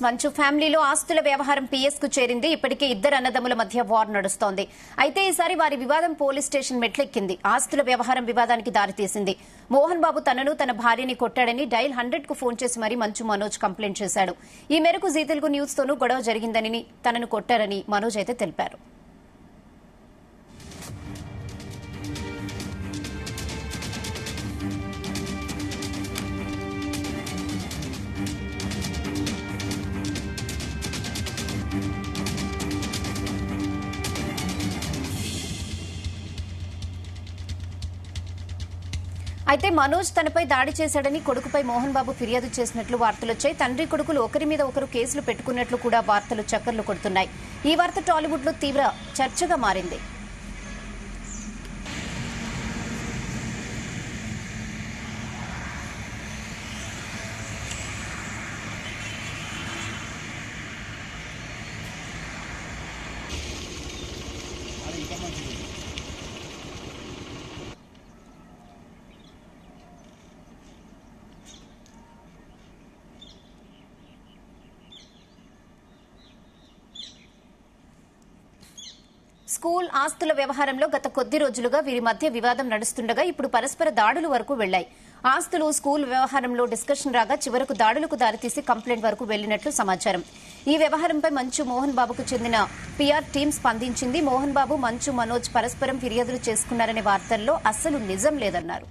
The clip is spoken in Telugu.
మంచు ఫ్యామిలీలో ఆస్తుల వ్యవహారం పీఎస్ కు చేరింది. ఇప్పటికే ఇద్దరు అన్నదమ్ముల మధ్య వార్ నడుస్తోంది. అయితే ఈసారి వారి వివాదం పోలీస్ స్టేషన్ మెట్లెక్కింది. ఆస్తుల వ్యవహారం వివాదానికి దారితీసింది. మోహన్ బాబు తనను తన భార్యని కొట్టాడని డైల్ 100 కు ఫోన్ చేసి మరీ మంచు మనోజ్ కంప్లైంట్ చేశాడు. ఈ మేరకు జీ తెలుగు న్యూస్ తోనూ గొడవ జరిగిందని, తనను కొట్టారని మనోజ్ అయితే తెలిపారు. అయితే మనోజ్ తనపై దాడి చేశాడని కొడుకుపై మోహన్ బాబు ఫిర్యాదు చేసినట్లు వార్తలొచ్చాయి. తండ్రి కొడుకులు ఒకరి మీద ఒకరు కేసులు పెట్టుకున్నట్లు కూడా వార్తలు చక్కర్లు కొడుతున్నాయి. ఈ వార్త టాలీవుడ్ లో తీవ్ర చర్చగా మారింది. స్కూల్ ఆస్తుల వ్యవహారంలో గత కొద్ది రోజులుగా వీరి మధ్య వివాదం నడుస్తుండగా ఇప్పుడు పరస్పర దాడుల వరకు వెళ్లాయి. ఆస్తులు, స్కూల్ వ్యవహారంలో డిస్కషన్ రాగా చివరకు దాడులకు దారితీసి కంప్లైంట్ వరకు వెళ్లినట్లు సమాచారం. ఈ వ్యవహారంపై మంచు మోహన్ బాబుకు చెందిన పీఆర్ టీం స్పందించింది. మోహన్ బాబు, మంచు మనోజ్ పరస్పరం ఫిర్యాదులు చేసుకున్నారనే వార్తల్లో అస్సలు నిజం లేదన్నారు.